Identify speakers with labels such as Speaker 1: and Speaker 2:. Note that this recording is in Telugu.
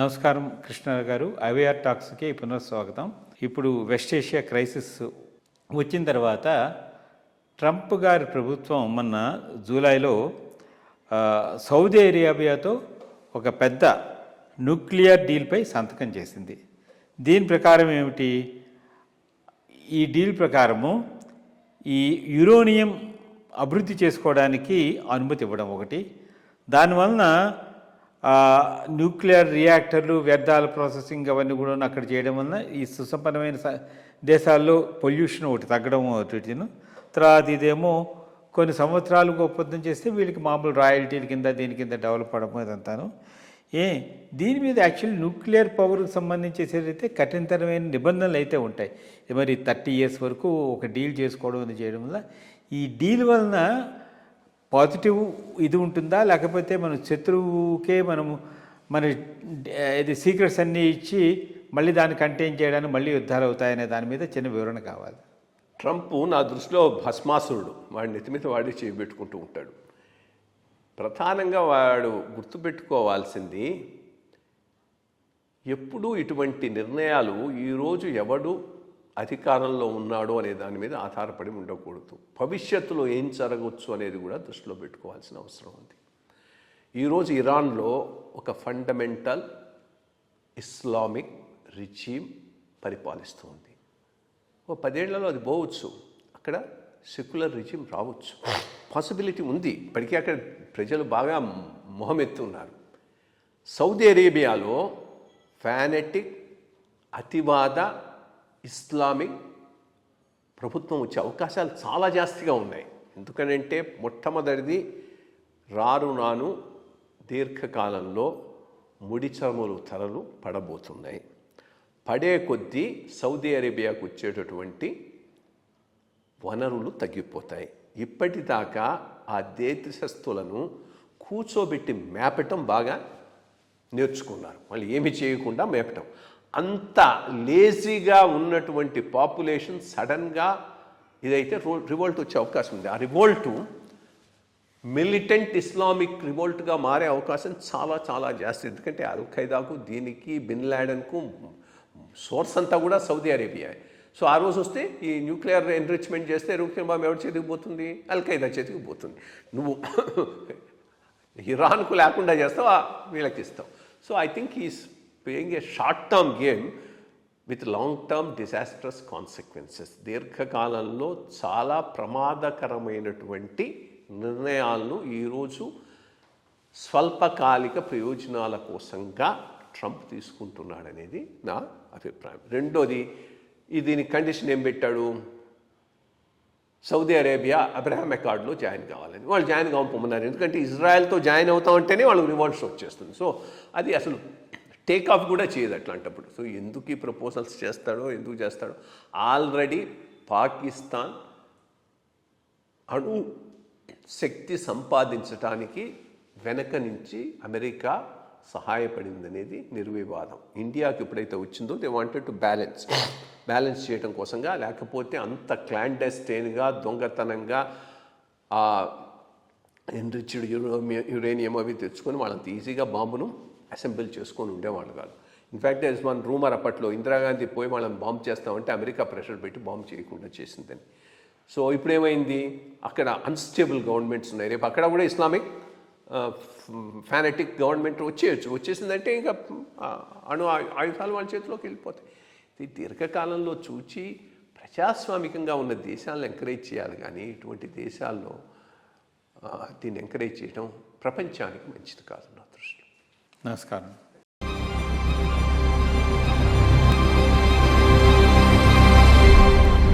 Speaker 1: నమస్కారం కృష్ణ గారు. ఐవీఆర్ టాక్స్కి పునఃస్వాగతం. ఇప్పుడు వెస్ట్ ఏషియా క్రైసిస్ వచ్చిన తర్వాత ట్రంప్ గారి ప్రభుత్వం మొన్న జూలైలో సౌదీ అరేబియాతో ఒక పెద్ద న్యూక్లియర్ డీల్పై సంతకం చేసింది. దీని ప్రకారం ఏమిటి? ఈ డీల్ ప్రకారము ఈ యురేనియం అభివృద్ధి చేసుకోవడానికి అనుమతి ఇవ్వడం ఒకటి, దానివలన న్యూక్లియర్ రియాక్టర్లు వ్యర్థాల ప్రాసెసింగ్ అవన్నీ కూడా అక్కడ చేయడం వలన ఈ సుసంపన్నమైన దేశాల్లో పొల్యూషన్ ఒకటి తగ్గడం ఒకటిను, తర్వాత ఇదేమో కొన్ని సంవత్సరాలకు ఒప్పందం చేస్తే వీళ్ళకి మామూలు రాయల్టీల కింద దీని కింద డెవలప్ అవడం ఇదంతాను. దీని మీద యాక్చువల్లీ న్యూక్లియర్ పవర్కి సంబంధించేసైతే కఠినతరమైన నిబంధనలు అయితే ఉంటాయి. మరి 30 years వరకు ఒక డీల్ చేసుకోవడం అని చేయడం వల్ల ఈ డీల్ వలన పాజిటివ్ ఇది ఉంటుందా, లేకపోతే మన శత్రువుకే మన ఇది సీక్రెట్స్ అన్నీ ఇచ్చి మళ్ళీ దాన్ని కంటైన్ చేయడానికి మళ్ళీ యుద్ధాలు అవుతాయనే దాని మీద చిన్న వివరణ కావాలి.
Speaker 2: ట్రంప్ నా దృష్టిలో భస్మాసురుడు. వాడి నెత్తి మీద వాడి చేయబెట్టుకుంటూ ఉంటాడు. ప్రధానంగా వాడు గుర్తుపెట్టుకోవాల్సింది, ఎప్పుడూ ఇటువంటి నిర్ణయాలు ఈరోజు ఎవడు అధికారంలో ఉన్నాడో అనే దాని మీద ఆధారపడి ఉండకూడదు. భవిష్యత్తులో ఏం జరగవచ్చు అనేది కూడా దృష్టిలో పెట్టుకోవాల్సిన అవసరం ఉంది. ఈరోజు ఇరాన్లో ఒక ఫండమెంటల్ ఇస్లామిక్ రిజీమ్ పరిపాలిస్తుంది. ఓ 10 ఏళ్లలో అది పోవచ్చు, అక్కడ సెక్యులర్ రిజీమ్ రావచ్చు, పాసిబిలిటీ ఉంది. ఇప్పటికీ అక్కడ ప్రజలు బాగా మొహమెత్తున్నారు. సౌదీ అరేబియాలో ఫానెటిక్ అతివాద ఇస్లామిక్ ప్రభుత్వం వచ్చే అవకాశాలు చాలా జాస్తిగా ఉన్నాయి. ఎందుకనంటే మొట్టమొదటిది రాను దీర్ఘకాలంలో ముడి చమురు ధరలు పడబోతున్నాయి. పడే కొద్దీ సౌదీ అరేబియాకు వచ్చేటటువంటి వనరులు తగ్గిపోతాయి. ఇప్పటిదాకా ఆ దేశస్తులను కూర్చోబెట్టి మేపటం బాగా నేర్చుకున్నారు. వాళ్ళు ఏమి చేయకుండా మేపటం. అంత లేజీగా ఉన్నటువంటి పాపులేషన్ సడన్గా ఇదైతే రివోల్ట్ వచ్చే అవకాశం ఉంది. ఆ రివోల్టు మిలిటెంట్ ఇస్లామిక్ రివోల్ట్గా మారే అవకాశం చాలా చాలా జాస్తి. ఎందుకంటే అల్ ఖైదాకు, దీనికి, బిన్ లాడెన్కు సోర్స్ అంతా కూడా సౌదీ అరేబియా. సో ఆ రోజు వస్తే ఈ న్యూక్లియర్ ఎన్రిచ్మెంట్ చేస్తే న్యూక్లియర్ బాంబు ఎవరి చేతికి పోతుంది? అల్ ఖైదా చేతికి పోతుంది. నువ్వు ఇరాన్కు లేకుండా చేస్తావు, వీళ్ళకి ఇస్తావు. So I think is playing a short term game with long term disastrous consequences. దీర్ఘకాలంలో చాలా ప్రమాదకరమైనటువంటి నిర్ణయాలను ఈరోజు స్వల్పకాలిక ప్రయోజనాల కోసంగా ట్రంప్ తీసుకుంటున్నాడనేది నా అభిప్రాయం. రెండోది, దీని కండిషన్ ఏం పెట్టాడు? సౌదీ అరేబియా అబ్రహాం అకార్డ్లో జాయిన్ కావాలని. వాళ్ళు జాయిన్ కావమన్నారు. ఎందుకంటే ఇజ్రాయెల్తో జాయిన్ అవుతామంటేనే వాళ్ళకి రివాల్ట్స్ వచ్చేస్తుంది. సో అది అసలు టేక్ ఆఫ్ కూడా చేయదు అట్లాంటప్పుడు. సో ఎందుకు ఈ ప్రపోజల్స్ చేస్తాడో, ఎందుకు చేస్తాడో? ఆల్రెడీ పాకిస్తాన్ అణు శక్తి సంపాదించడానికి వెనక నుంచి అమెరికా సహాయపడిందనేది నిర్వివాదం. ఇండియాకి ఎప్పుడైతే వచ్చిందో దే వాంటెడ్ టు బ్యాలెన్స్ చేయడం కోసంగా, లేకపోతే అంత క్లాండెస్టైన్గా దొంగతనంగా ఎన్రిచ్డ్ యురేనియం అవి తెచ్చుకొని వాళ్ళంత ఈజీగా బాంబును అసెంబ్ల్ చేసుకొని ఉండేవాళ్ళు కాదు. In fact there is one rumour అప్పట్లో, ఇందిరాగాంధీ పోయి వాళ్ళని బాంబు చేస్తామంటే అమెరికా ప్రెషర్ పెట్టి బాంబు చేయకుండా చేసిందని. సో ఇప్పుడు ఏమైంది? అక్కడ అన్స్టేబుల్ గవర్నమెంట్స్ ఉన్నాయి. రేపు అక్కడ కూడా ఇస్లామిక్ ఫానెటిక్ గవర్నమెంట్ వచ్చేసిందంటే ఇంకా అణు ఆయుధాలు వాళ్ళ చేతిలోకి వెళ్ళిపోతాయి. ఇది దీర్ఘకాలంలో చూచి ప్రజాస్వామికంగా ఉన్న దేశాలను ఎంకరేజ్ చేయాలి, కానీ ఇటువంటి దేశాల్లో దీన్ని ఎంకరేజ్ చేయడం ప్రపంచానికి మంచిది కాదు నా దృష్టిలో.
Speaker 1: నమస్కారం.